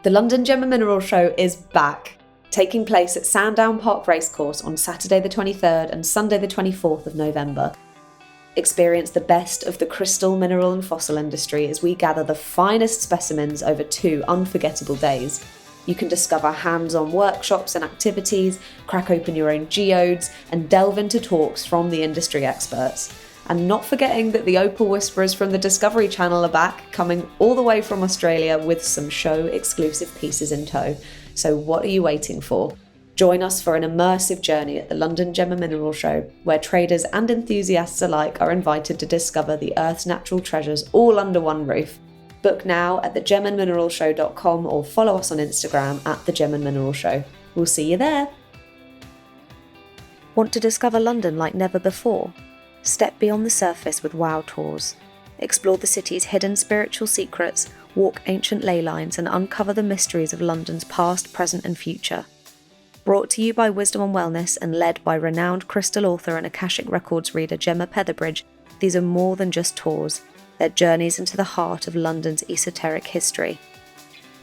The London Gem and Mineral Show is back, taking place at Sandown Park Racecourse on Saturday the 23rd and Sunday the 24th of November. Experience the best of the crystal, mineral and fossil industry as we gather the finest specimens over 2 unforgettable days. You can discover hands-on workshops and activities, crack open your own geodes and delve into talks from the industry experts. And not forgetting that the Opal Whisperers from the Discovery Channel are back, coming all the way from Australia with some show-exclusive pieces in tow. So what are you waiting for? Join us for an immersive journey at the London Gem and Mineral Show, where traders and enthusiasts alike are invited to discover the Earth's natural treasures all under one roof. Book now at thegemandmineralshow.com or follow us on Instagram at The Gem and Mineral Show. We'll see you there. Want to discover London like never before? Step beyond the surface with WOW Tours. Explore the city's hidden spiritual secrets, walk ancient ley lines and uncover the mysteries of London's past, present and future. Brought to you by Wisdom on Wellness and led by renowned crystal author and Akashic Records reader Gemma Petherbridge, these are more than just tours. They're journeys into the heart of London's esoteric history.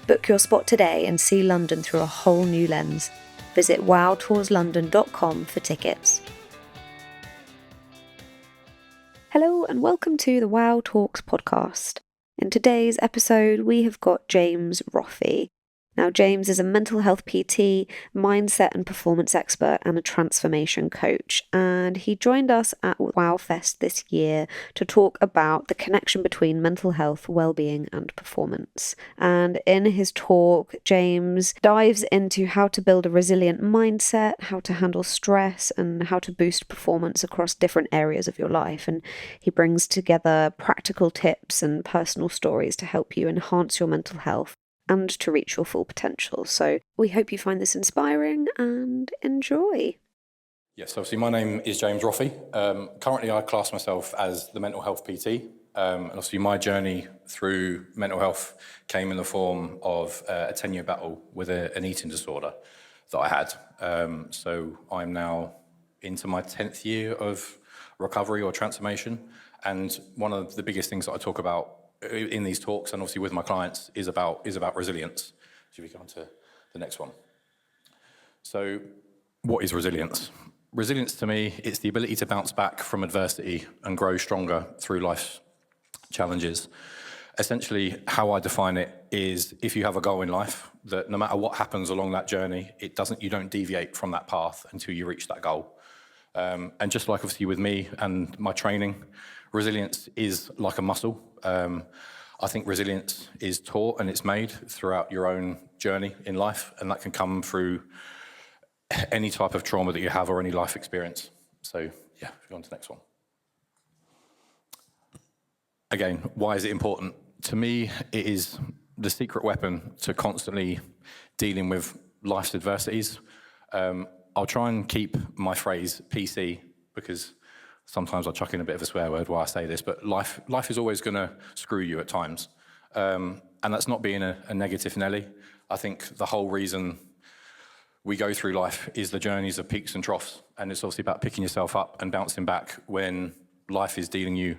Book your spot today and see London through a whole new lens. Visit wowtourslondon.com for tickets. Hello and welcome to the WOW Talks podcast. In today's episode, we have got James Roffey. Now, James is a mental health PT, mindset and performance expert, and a transformation coach. And he joined us at WowFest this year to talk about the connection between mental health, well-being, and performance. And in his talk, James dives into how to build a resilient mindset, how to handle stress, and how to boost performance across different areas of your life. And he brings together practical tips and personal stories to help you enhance your mental health and to reach your full potential. So we hope you find this inspiring and enjoy. Yes, obviously my name is James Roffey. Currently I class myself as the mental health PT. And obviously my journey through mental health came in the form of a 10-year battle with an eating disorder that I had. So I'm now into my 10th year of recovery or transformation. And one of the biggest things that I talk about in these talks and obviously with my clients is about resilience. Should we go on to the next one? So what is resilience? Resilience to me, it's the ability to bounce back from adversity and grow stronger through life's challenges. Essentially, how I define it is if you have a goal in life, that no matter what happens along that journey, you don't deviate from that path until you reach that goal. And just like obviously with me and my training, resilience is like a muscle. I think resilience is taught and it's made throughout your own journey in life, and that can come through any type of trauma that you have or any life experience. So yeah, go on to the next one. Again, why is it important? To me, it is the secret weapon to constantly dealing with life's adversities. I'll try and keep my phrase PC because sometimes I chuck in a bit of a swear word while I say this, but life is always going to screw you at times. And that's not being a negative Nelly. I think the whole reason we go through life is the journeys of peaks and troughs. And it's obviously about picking yourself up and bouncing back when life is dealing you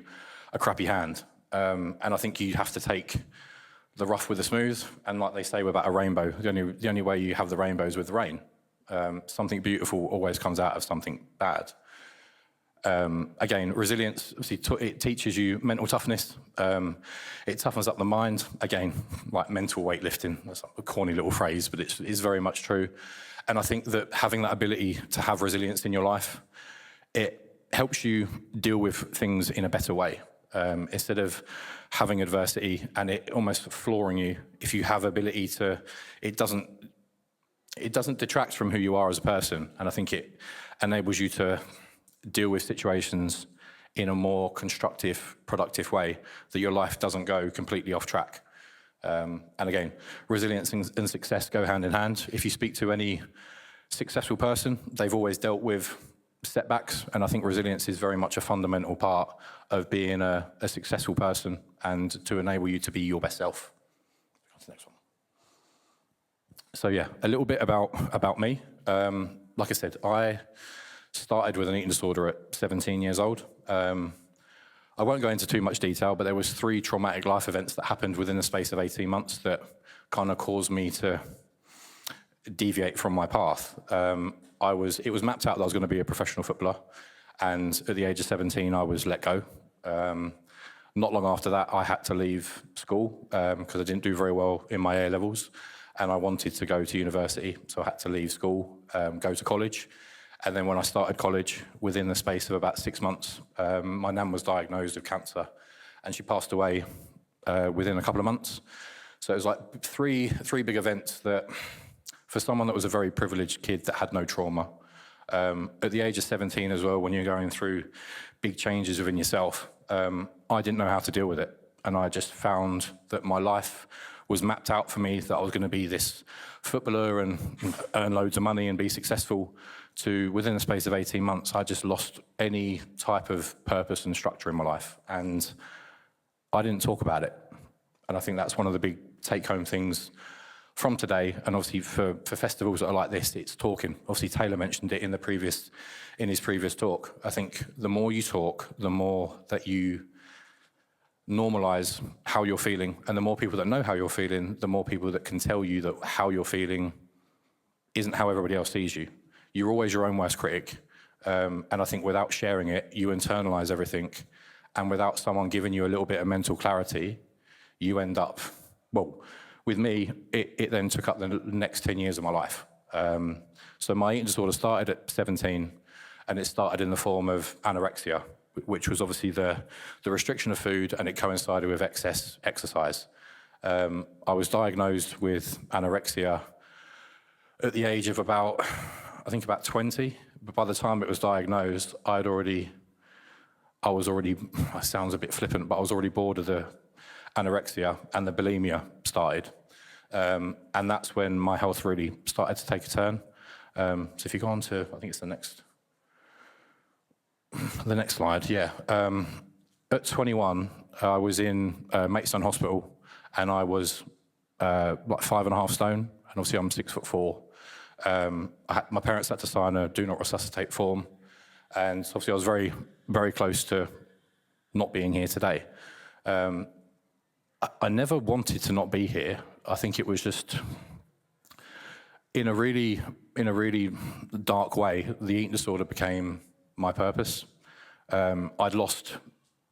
a crappy hand. And I think you have to take the rough with the smooth. And like they say about a rainbow, the only way you have the rainbow is with the rain. Something beautiful always comes out of something bad. Again, resilience, obviously, it teaches you mental toughness. It toughens up the mind. Again, like mental weightlifting. That's a corny little phrase, but it's very much true. And I think that having that ability to have resilience in your life, it helps you deal with things in a better way. Instead of having adversity and it almost flooring you, if you have ability to, it doesn't detract from who you are as a person. And I think it enables you to deal with situations in a more constructive, productive way, that your life doesn't go completely off track. And again, resilience and success go hand in hand. If you speak to any successful person, they've always dealt with setbacks, and I think resilience is very much a fundamental part of being a successful person and to enable you to be your best self. On to the next one. So yeah, a little bit about me. Like I said, I started with an eating disorder at 17 years old. I won't go into too much detail, but there was 3 traumatic life events that happened within the space of 18 months that kind of caused me to deviate from my path. It was mapped out that I was going to be a professional footballer, and at the age of 17, I was let go. Not long after that, I had to leave school because I didn't do very well in my A levels, and I wanted to go to university, so I had to leave school, go to college. And then when I started college, within the space of about 6 months, my nan was diagnosed with cancer, and she passed away within a couple of months. So it was like three big events that, for someone that was a very privileged kid that had no trauma, at the age of 17 as well, when you're going through big changes within yourself, I didn't know how to deal with it. And I just found that my life was mapped out for me, that I was going to be this footballer and earn loads of money and be successful, to within the space of 18 months, I just lost any type of purpose and structure in my life. And I didn't talk about it. And I think that's one of the big take-home things from today. And obviously for festivals that are like this, it's talking. Obviously Taylor mentioned it in his previous talk. I think the more you talk, the more that you normalize how you're feeling. And the more people that know how you're feeling, the more people that can tell you that how you're feeling isn't how everybody else sees you. You're always your own worst critic. And I think without sharing it, you internalize everything. And without someone giving you a little bit of mental clarity, you end up, well, with me, it then took up the next 10 years of my life. So my eating disorder started at 17, and it started in the form of anorexia, which was obviously the restriction of food, and it coincided with excess exercise. I was diagnosed with anorexia at the age of about 20, but by the time it was diagnosed, I was already, it sounds a bit flippant, but I was already bored of the anorexia, and the bulimia started. And that's when my health really started to take a turn. So if you go on to, I think it's the next slide, yeah. At 21, I was in Maidstone Hospital, and I was like 5.5 stone, and obviously I'm 6'4". My parents had to sign a do not resuscitate form, and obviously I was very, very close to not being here today. I never wanted to not be here. I think it was just, in a really dark way, the eating disorder became my purpose. I'd lost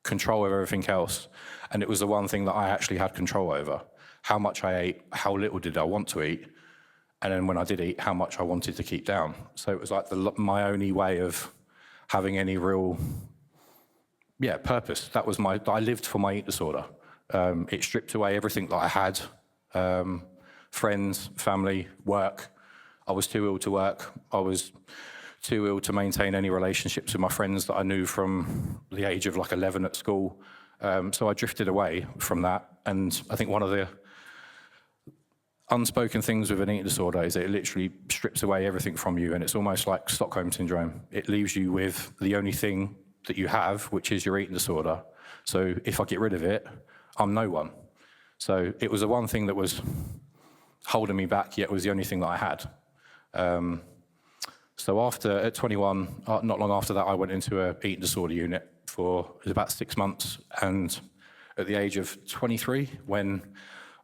control over everything else, and it was the one thing that I actually had control over. How much I ate, how little did I want to eat, and then when I did eat, how much I wanted to keep down. So it was like my only way of having any real, purpose. That was I lived for my eating disorder. It stripped away everything that I had, friends, family, work. I was too ill to work. I was too ill to maintain any relationships with my friends that I knew from the age of like 11 at school. So I drifted away from that. And I think one of the unspoken things with an eating disorder is that it literally strips away everything from you, and it's almost like Stockholm syndrome. It leaves you with the only thing that you have, which is your eating disorder. So if I get rid of it, I'm no one. So it was the one thing that was holding me back, yet was the only thing that I had. So at 21, not long after that, I went into an eating disorder unit for about 6 months. And at the age of 23, when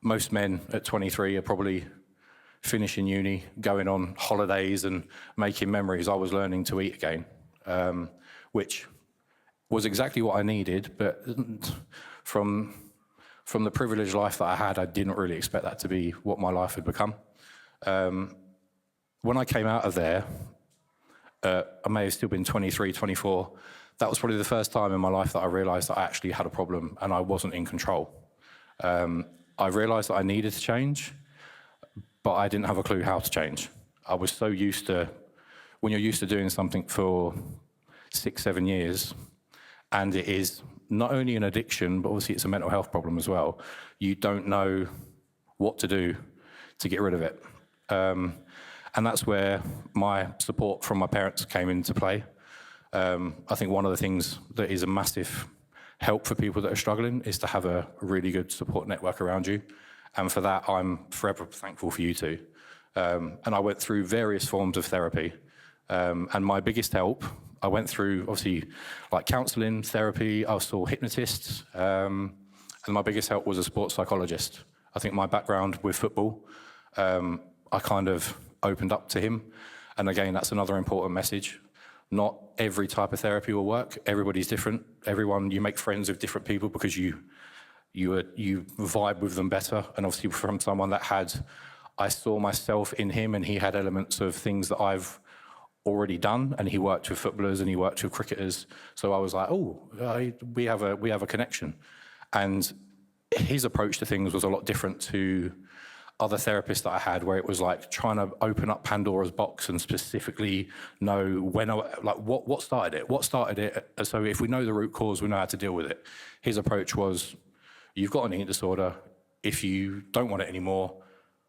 most men at 23 are probably finishing uni, going on holidays and making memories, I was learning to eat again, which was exactly what I needed, but from the privileged life that I had, I didn't really expect that to be what my life had become. When I came out of there, I may have still been 23, 24. That was probably the first time in my life that I realized that I actually had a problem and I wasn't in control. I realized that I needed to change, but I didn't have a clue how to change. I was so used to, when you're used to doing something for 6, 7 years, and it is not only an addiction, but obviously it's a mental health problem as well, you don't know what to do to get rid of it. And that's where my support from my parents came into play. I think one of the things that is a massive help for people that are struggling is to have a really good support network around you. And for that, I'm forever thankful for you two. And I went through various forms of therapy. And my biggest help, I went through, obviously, like counselling, therapy. I saw hypnotists, and my biggest help was a sports psychologist. I think my background with football, I kind of opened up to him. And again, that's another important message. Not every type of therapy will work. Everybody's different. You make friends with different people because you vibe with them better. And obviously from someone that I saw myself in him, and he had elements of things that I've already done, and he worked with footballers and he worked with cricketers. So I was like, we have a connection. And his approach to things was a lot different to other therapists that I had, where it was like trying to open up Pandora's box and specifically know what started it. So if we know the root cause, we know how to deal with it. His approach was, you've got an eating disorder. If you don't want it anymore,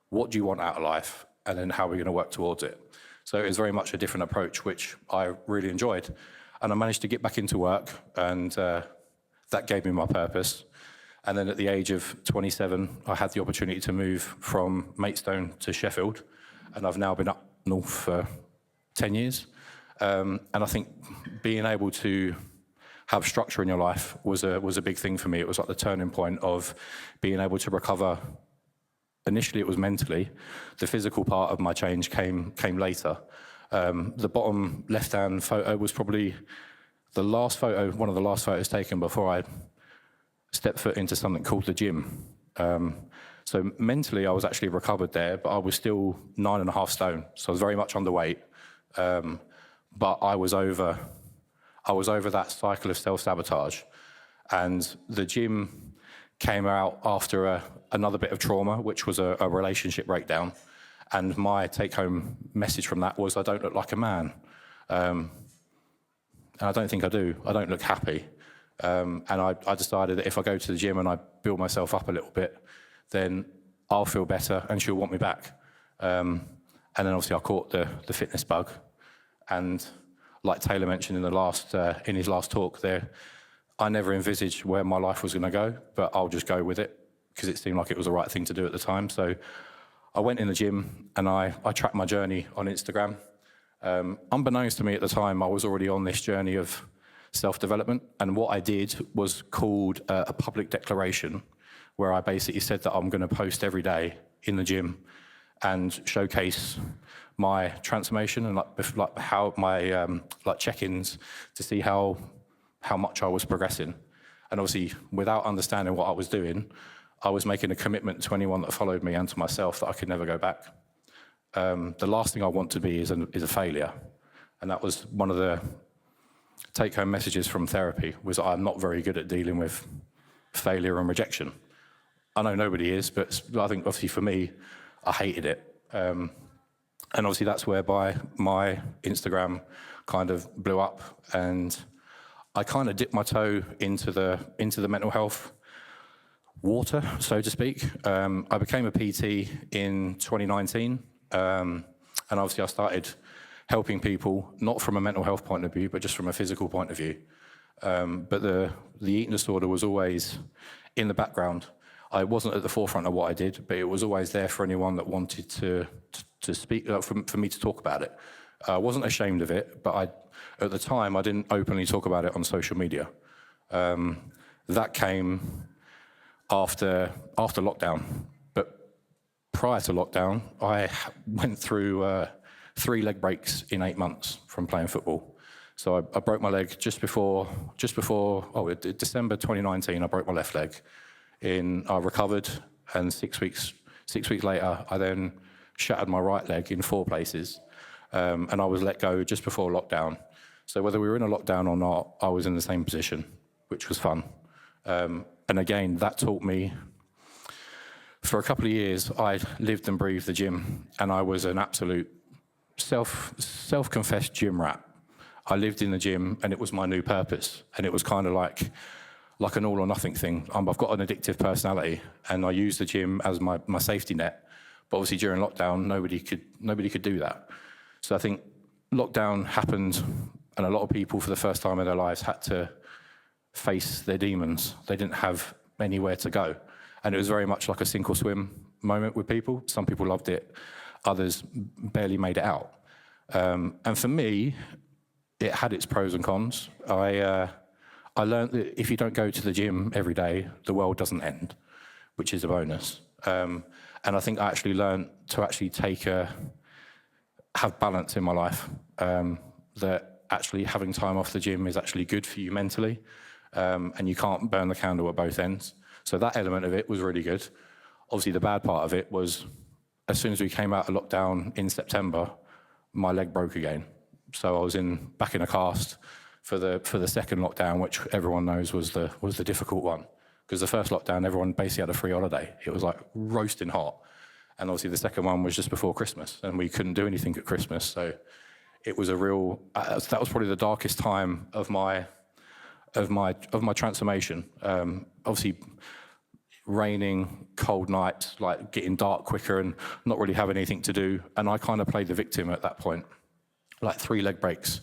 what do you want out of life? And then how are we going to work towards it? So it was very much a different approach, which I really enjoyed. And I managed to get back into work, and that gave me my purpose. And then at the age of 27, I had the opportunity to move from Maidstone to Sheffield, and I've now been up north for 10 years. And I think being able to have structure in your life was a big thing for me. It was like the turning point of being able to recover. Initially, it was mentally. The physical part of my change came later. The bottom left-hand photo was probably one of the last photos taken before I stepped foot into something called the gym. So mentally, I was actually recovered there, but I was still 9.5 stone. So I was very much underweight. But I was over that cycle of self-sabotage. And the gym came out after another bit of trauma, which was a relationship breakdown. And my take-home message from that was, I don't look like a man. And I don't think I do. I don't look happy. And I decided that if I go to the gym and I build myself up a little bit, then I'll feel better and she'll want me back. And then obviously I caught the fitness bug. And like Taylor mentioned in his last talk there, I never envisaged where my life was going to go, but I'll just go with it because it seemed like it was the right thing to do at the time. So I went in the gym and I tracked my journey on Instagram. Unbeknownst to me at the time, I was already on this journey of self-development. And what I did was called a public declaration, where I basically said that I'm going to post every day in the gym and showcase my transformation and like how my like check-ins to see how much I was progressing. And obviously, without understanding what I was doing, I was making a commitment to anyone that followed me and to myself that I could never go back. The last thing I want to be is a failure. And that was one of the take-home messages from therapy, was that I'm not very good at dealing with failure and rejection. I know nobody is, but I think obviously for me, I hated it. And obviously that's whereby my Instagram kind of blew up, and I kind of dipped my toe into the mental health water, so to speak. I became a PT in 2019, and obviously I started helping people, not from a mental health point of view, but just from a physical point of view. But the eating disorder was always in the background. I wasn't at the forefront of what I did, but it was always there for anyone that wanted to speak, for me to talk about it. I wasn't ashamed of it, but at the time, I didn't openly talk about it on social media. That came after lockdown. But prior to lockdown, I went through 3 leg breaks in 8 months from playing football. So I broke my leg just before December 2019, I broke my left leg. I recovered, and 6 weeks later, I then shattered my right leg in 4 places. And I was let go just before lockdown. So whether we were in a lockdown or not, I was in the same position, which was fun. And again, that taught me, for a couple of years, I lived and breathed the gym, and I was an absolute self-confessed gym rat. I lived in the gym, and it was my new purpose. And it was kind of like an all or nothing thing. I've got an addictive personality, and I use the gym as my safety net. But obviously during lockdown, nobody could do that. So I think lockdown happened, and a lot of people for the first time in their lives had to face their demons. They didn't have anywhere to go. And it was very much like a sink or swim moment with people. Some people loved it, others barely made it out. And for me, it had its pros and cons. I learned that if you don't go to the gym every day, the world doesn't end, which is a bonus. And I think I actually learned to actually have balance in my life, that actually having time off the gym is actually good for you mentally, and you can't burn the candle at both ends. So that element of it was really good. Obviously, the bad part of it was, as soon as we came out of lockdown in September, my leg broke again. So I was back in a cast for the second lockdown, which everyone knows was the difficult one. Because the first lockdown, everyone basically had a free holiday. It was like roasting hot. And obviously the second one was just before Christmas, and we couldn't do anything at Christmas. So it was that was probably the darkest time of my transformation. Obviously, raining, cold nights, like getting dark quicker and not really having anything to do. And I kind of played the victim at that point, like 3 leg breaks.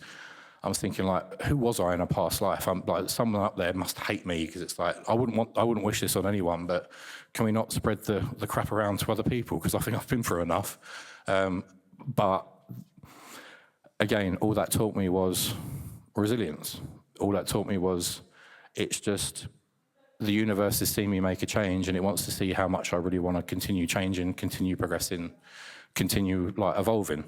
I was thinking, like, who was I in a past life? I'm like, someone up there must hate me, because it's like, I wouldn't wish this on anyone, but can we not spread the crap around to other people? Because I think I've been through enough. But again, all that taught me was resilience. All that taught me was, it's just, the universe has seen me make a change, and it wants to see how much I really want to continue changing, continue progressing, continue like evolving.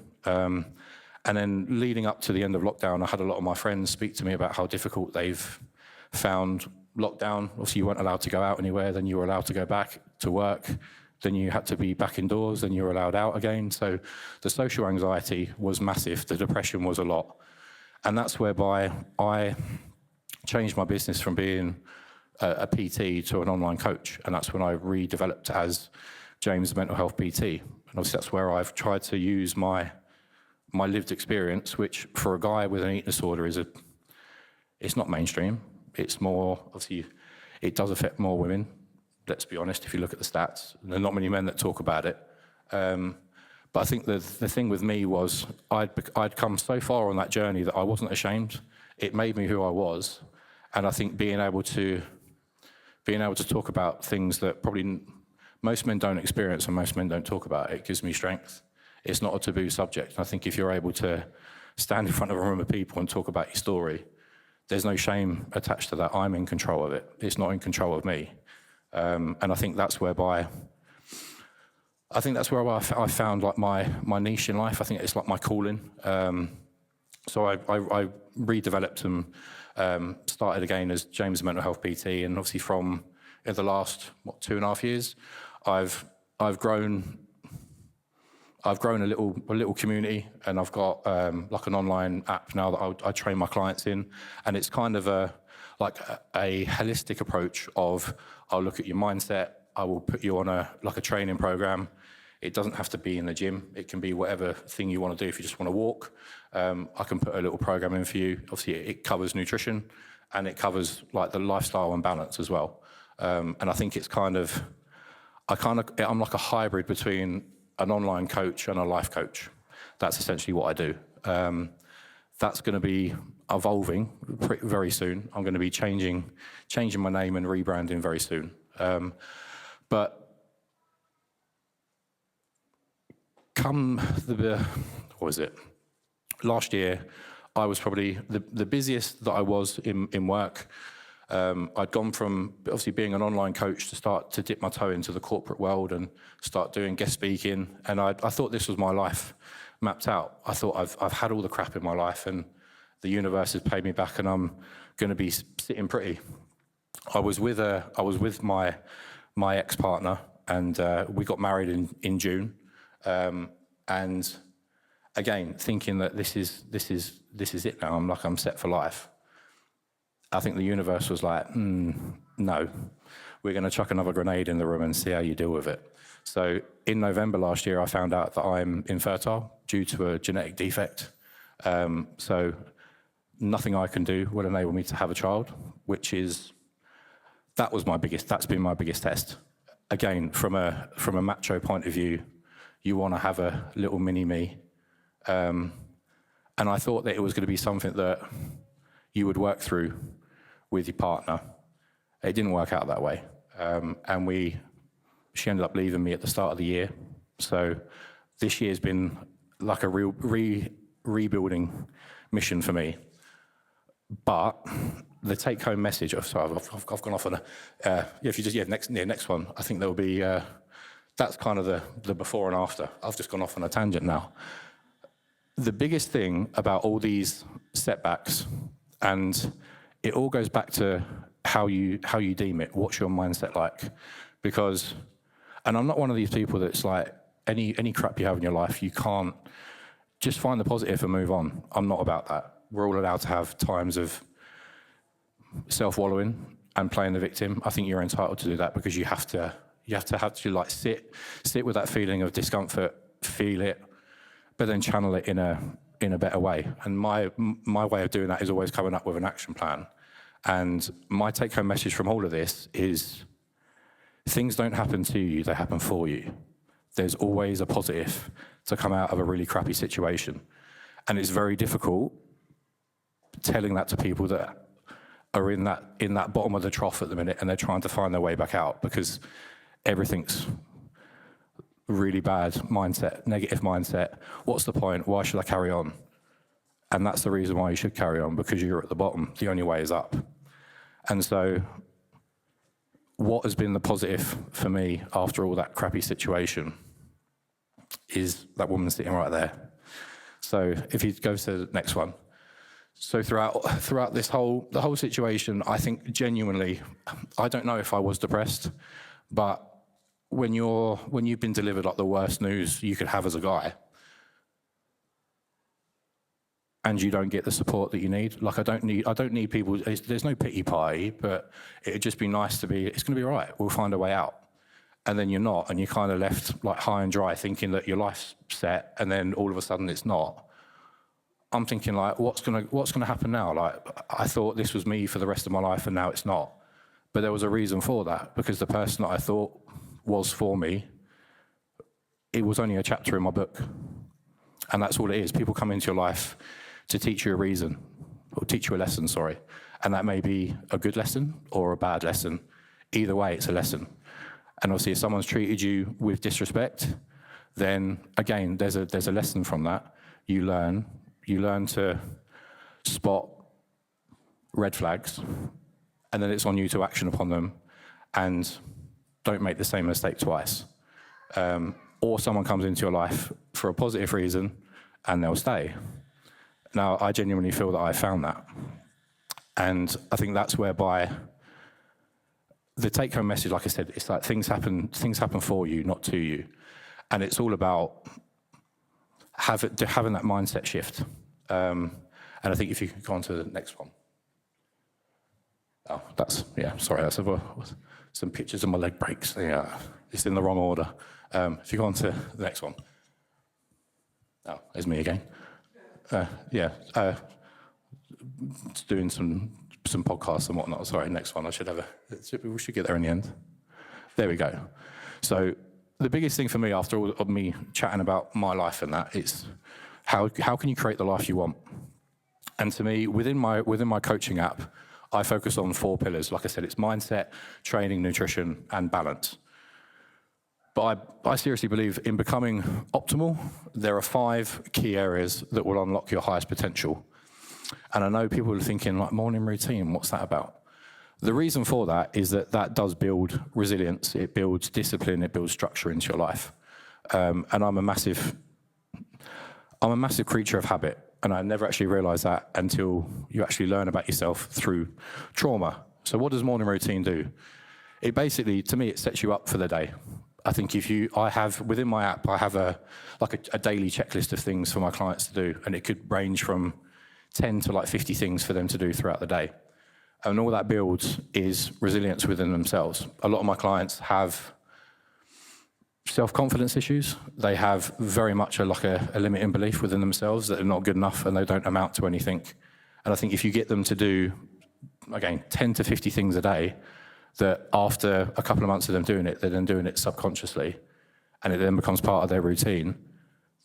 And then leading up to the end of lockdown, I had a lot of my friends speak to me about how difficult they've found lockdown. Obviously, you weren't allowed to go out anywhere, then you were allowed to go back to work, then you had to be back indoors, then you were allowed out again. So the social anxiety was massive, the depression was a lot. And that's whereby I changed my business from being a PT to an online coach. And that's when I redeveloped as James Mental Health PT. And obviously that's where I've tried to use my lived experience, which for a guy with an eating disorder it's not mainstream. It's more, obviously, it does affect more women, let's be honest, if you look at the stats. There are not many men that talk about it. But I think the thing with me was I'd come so far on that journey that I wasn't ashamed. It made me who I was. And I think being able to talk about things that probably most men don't experience and most men don't talk about, it gives me strength. It's not a taboo subject. And I think if you're able to stand in front of a room of people and talk about your story, there's no shame attached to that. I'm in control of it. It's not in control of me. And I think that's where I found like my niche in life. I think it's like my calling. So I redeveloped and started again as James Mental Health PT. And obviously from in the last 2.5 years, I've grown a little community, and I've got like an online app now that I train my clients in, and it's kind of a holistic approach of, I'll look at your mindset, I will put you on a training program. It doesn't have to be in the gym. It can be whatever thing you want to do. If you just want to walk, I can put a little program in for you. Obviously, it covers nutrition, and it covers like the lifestyle and balance as well. And I think it's I'm like a hybrid between an online coach and a life coach. That's essentially what I do. That's going to be evolving very soon. I'm going to be changing my name and rebranding very soon. But come last year, I was probably the busiest that I was in work. I'd gone from obviously being an online coach to start to dip my toe into the corporate world and start doing guest speaking. And I thought this was my life mapped out. I thought I've had all the crap in my life, and the universe has paid me back, and I'm going to be sitting pretty. I was with my ex-partner, and we got married in June. And again, thinking that this is it now. I'm set for life. I think the universe was like, no, we're going to chuck another grenade in the room and see how you deal with it. So in November last year, I found out that I'm infertile due to a genetic defect. So nothing I can do will enable me to have a child, that's been my biggest test. Again, from a macho point of view, you want to have a little mini me. And I thought that it was going to be something that you would work through with your partner. It didn't work out that way. And she ended up leaving me at the start of the year. So this year's been like a real rebuilding mission for me. But the take-home message, I've gone off on next one, I think there'll be, that's kind of the before and after. I've just gone off on a tangent now. The biggest thing about all these setbacks, and it all goes back to how you deem it, what's your mindset like? Because, and I'm not one of these people that's like, any crap you have in your life, you can't just find the positive and move on. I'm not about that. We're all allowed to have times of self-wallowing and playing the victim. I think you're entitled to do that because you have to like sit with that feeling of discomfort, feel it, but then channel it in a better way. And my way of doing that is always coming up with an action plan. And my take-home message from all of this is things don't happen to you, they happen for you. There's always a positive to come out of a really crappy situation. And it's very difficult telling that to people that are in that bottom of the trough at the minute and they're trying to find their way back out because everything's really bad mindset, negative mindset. What's the point? Why should I carry on? And that's the reason why you should carry on, because you're at the bottom. The only way is up. And so what has been the positive for me after all that crappy situation is that woman sitting right there. So if you go to the next one. So throughout the whole situation, I think genuinely, I don't know if I was depressed, but when you've been delivered like the worst news you could have as a guy, and you don't get the support that you need, like I don't need people. There's no pity party, but it'd just be nice to be. It's going to be all right. We'll find a way out. And then you're not, and you're kind of left like high and dry, thinking that your life's set, and then all of a sudden it's not. I'm thinking like, what's gonna happen now? Like, I thought this was me for the rest of my life, and now it's not. But there was a reason for that, because the person that I thought was for me, it was only a chapter in my book. And that's all it is. People come into your life to teach you a reason, or teach you a lesson, sorry. And that may be a good lesson or a bad lesson. Either way, it's a lesson. And obviously, if someone's treated you with disrespect, then again, there's a lesson from that. You learn to spot red flags, and then it's on you to action upon them, and don't make the same mistake twice. Or someone comes into your life for a positive reason, and they'll stay. Now, I genuinely feel that I found that. And I think that's whereby the take-home message, like I said, it's like things happen for you, not to you. And it's all about having that mindset shift. And I think if you could go on to the next one. Oh, that's some pictures of my leg breaks. Yeah, it's in the wrong order. If you go on to the next one. Oh, there's me again. Doing some podcasts and whatnot. Sorry, next one. We should get there in the end. There we go. So the biggest thing for me after all of me chatting about my life and that is how can you create the life you want? And to me, within my coaching app, I focus on 4 pillars. Like I said, it's mindset, training, nutrition, and balance. But I seriously believe in becoming optimal, there are 5 key areas that will unlock your highest potential. And I know people are thinking, like, morning routine, what's that about? The reason for that is that does build resilience, it builds discipline, it builds structure into your life. And I'm a massive creature of habit, and I never actually realised that until you actually learn about yourself through trauma. So what does morning routine do? It basically, to me, it sets you up for the day. I think within my app, I have a daily checklist of things for my clients to do, and it could range from 10 to like 50 things for them to do throughout the day. And all that builds is resilience within themselves. A lot of my clients have self-confidence issues. They have very much a limiting belief within themselves that they're not good enough and they don't amount to anything. And I think if you get them to do, again, 10 to 50 things a day, that after a couple of months of them doing it, they're then doing it subconsciously, and it then becomes part of their routine,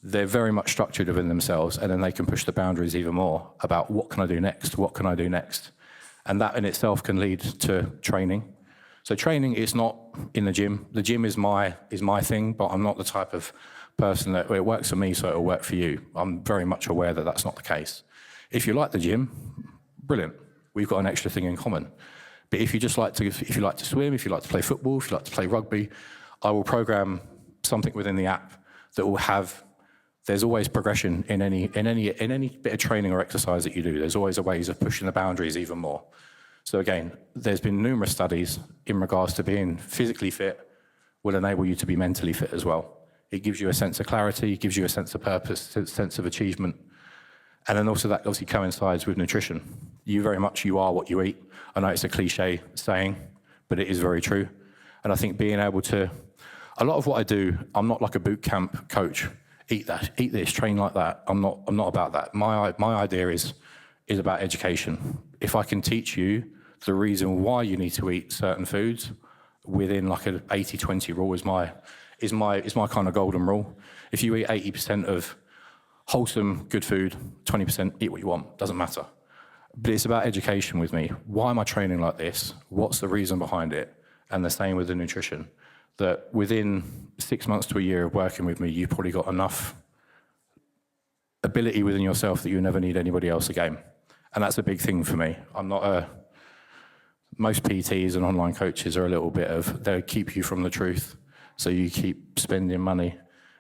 they're very much structured within themselves, and then they can push the boundaries even more about what can I do next, what can I do next? And that in itself can lead to training. So training is not in the gym. The gym is my thing, but I'm not the type of person that it works for me, so it'll work for you. I'm very much aware that that's not the case. If you like the gym, brilliant. We've got an extra thing in common. But if you like to swim, if you like to play football, if you like to play rugby, I will program something within the app that will have. There's always progression in any bit of training or exercise that you do. There's always a ways of pushing the boundaries even more. So again, there's been numerous studies in regards to being physically fit will enable you to be mentally fit as well. It gives you a sense of clarity, gives you a sense of purpose, a sense of achievement. And then also that obviously coincides with nutrition. You are what you eat. I know it's a cliche saying, but it is very true. And I think being able to, a lot of what I do, I'm not like a boot camp coach. Eat that, eat this, train like that. I'm not about that. My idea is about education. If I can teach you the reason why you need to eat certain foods within like an 80-20 rule is my kind of golden rule. If you eat 80% of wholesome, good food, 20% eat what you want, doesn't matter. But it's about education with me. Why am I training like this? What's the reason behind it? And the same with the nutrition. That within 6 months to a year of working with me, you've probably got enough ability within yourself that you never need anybody else again. And that's a big thing for me. Most PTs and online coaches are a little bit of, they keep you from the truth, so you keep spending money.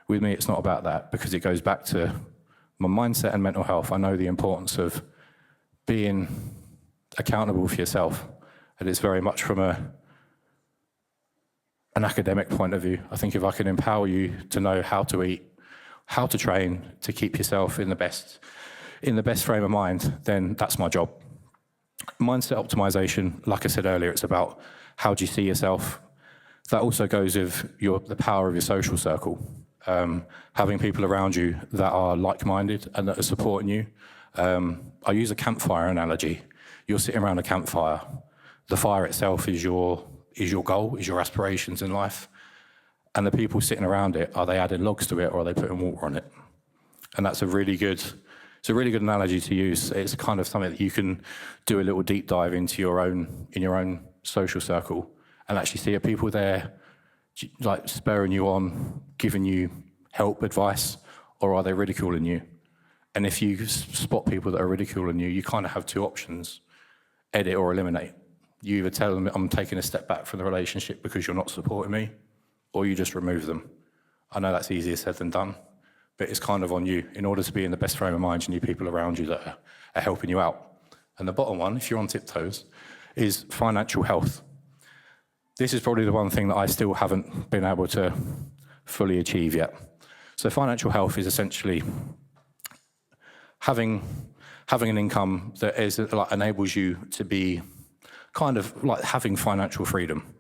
With me, it's not about that, because it goes back to my mindset and mental health. I know the importance of being accountable for yourself, and it's very much from an academic point of view. I think if I can empower you to know how to eat, how to train, to keep yourself in the best frame of mind, then that's my job. Mindset optimization, like I said earlier, it's about how do you see yourself. That also goes with the power of your social circle. Having people around you that are like-minded and that are supporting you. I use a campfire analogy. You're sitting around a campfire. The fire itself is your goal, is your aspirations in life. And the people sitting around it, are they adding logs to it or are they putting water on it? And that's a really good analogy to use. It's kind of something that you can do a little deep dive into in your own social circle and actually see are people there like spurring you on, giving you help, advice, or are they ridiculing you? And if you spot people that are ridiculing you, you kind of have two options, edit or eliminate. You either tell them I'm taking a step back from the relationship because you're not supporting me, or you just remove them. I know that's easier said than done, but it's kind of on you. In order to be in the best frame of mind, you need people around you that are helping you out. And the bottom one, if you're on tiptoes, is financial health. This is probably the one thing that I still haven't been able to fully achieve yet. So financial health is essentially having an income that enables you to be kind of like having financial freedom.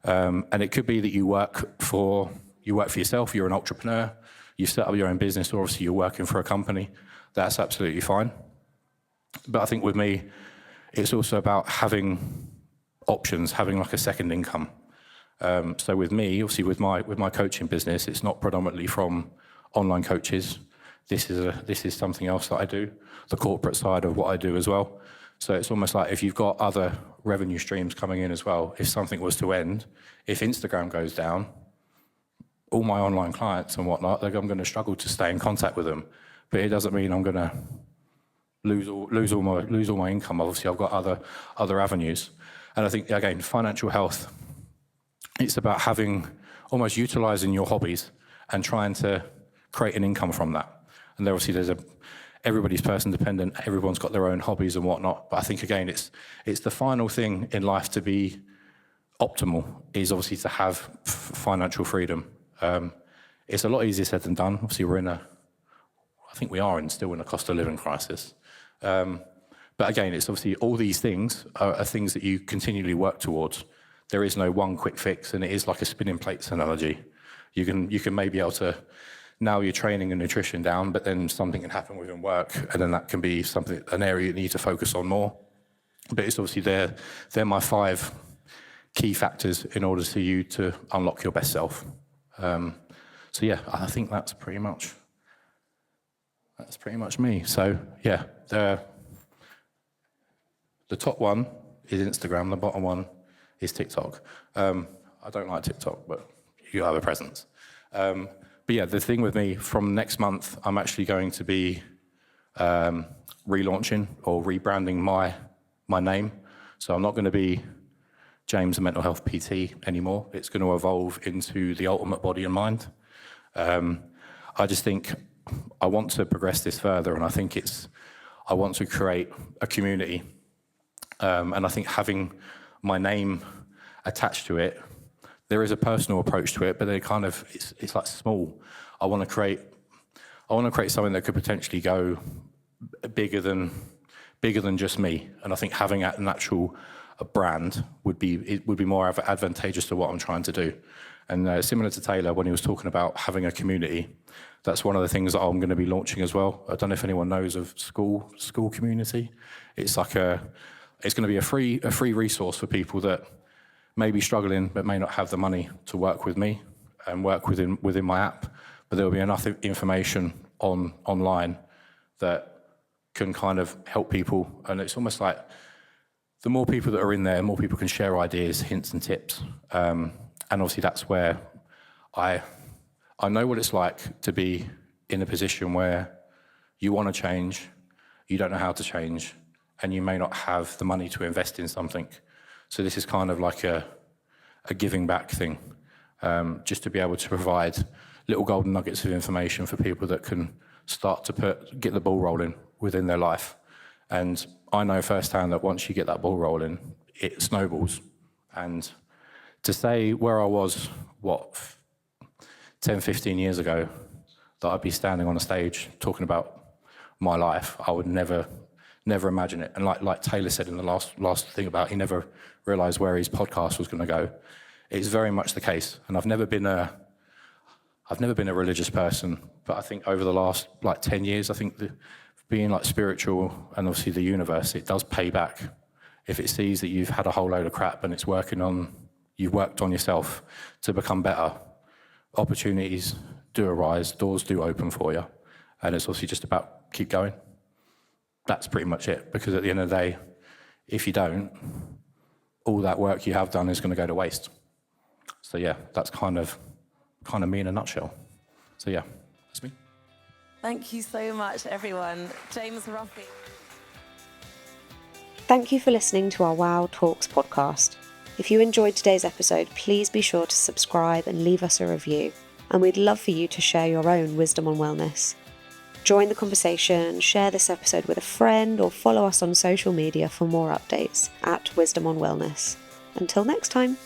And it could be that you work for yourself, you're an entrepreneur, you set up your own business, or obviously you're working for a company. That's absolutely fine. But I think with me, it's also about having options, having like a second income. So with me, obviously with my coaching business, it's not predominantly from online coaches. This is something else that I do, the corporate side of what I do as well. So it's almost like if you've got other revenue streams coming in as well, if something was to end, if Instagram goes down, all my online clients and whatnot, I'm going to struggle to stay in contact with them. But it doesn't mean I'm going to lose all my income. Obviously, I've got other avenues. And I think, again, financial health, it's about almost utilising your hobbies and trying to create an income from that. And obviously everybody's person dependent, everyone's got their own hobbies and whatnot. But I think, again, it's the final thing in life to be optimal is obviously to have financial freedom. It's a lot easier said than done. Obviously, I think we are still in a cost of living crisis. But again, it's obviously all these things are things that you continually work towards. There is no one quick fix, and it is like a spinning plates analogy. You can maybe able to narrow your training and nutrition down, but then something can happen within work, and then that can be an area you need to focus on more. But it's obviously they're my 5 key factors in order for you to unlock your best self. So yeah, I think that's pretty much me. So yeah, the top one is Instagram, the bottom one is TikTok. I don't like TikTok, but you have a presence. But yeah, the thing with me, from next month, I'm actually going to be relaunching or rebranding my name. So I'm not going to be James, the mental health PT anymore. It's going to evolve into the ultimate body and mind. I just think I want to progress this further, and I want to create a community. And I think having my name attached to it, there is a personal approach to it, but it's like small. I want to create something that could potentially go bigger than just me. And I think having an actual brand would be more advantageous to what I'm trying to do. And similar to Taylor, when he was talking about having a community, that's one of the things that I'm going to be launching as well. I don't know if anyone knows of school community. It's going to be a free resource for people that may be struggling but may not have the money to work with me and work within my app. But there will be enough information online that can kind of help people. And it's almost like the more people that are in there, more people can share ideas, hints and tips. And obviously that's where I know what it's like to be in a position where you want to change, you don't know how to change, and you may not have the money to invest in something. So this is kind of like a giving back thing, just to be able to provide little golden nuggets of information for people that can start to get the ball rolling within their life. And I know firsthand that once you get that ball rolling, it snowballs. And to say where I was, 10, 15 years ago, that I'd be standing on a stage talking about my life, I would never imagine it. And like Taylor said in the last thing about he never realised where his podcast was going to go, it's very much the case. And I've never been a religious person, but I think over the last 10 years, I think being spiritual and obviously the universe, it does pay back. If it sees that you've had a whole load of crap and you've worked on yourself to become better, opportunities do arise, doors do open for you, and it's obviously just about keep going. That's pretty much it, because at the end of the day, if you don't, all that work you have done is going to go to waste. So yeah, that's kind of me in a nutshell. So yeah, that's me. Thank you so much, everyone. James Roffey. Thank you for listening to our Wow Talks podcast. If you enjoyed today's episode, please be sure to subscribe and leave us a review. And we'd love for you to share your own wisdom on wellness. Join the conversation, share this episode with a friend, or follow us on social media for more updates at Wisdom on Wellness. Until next time.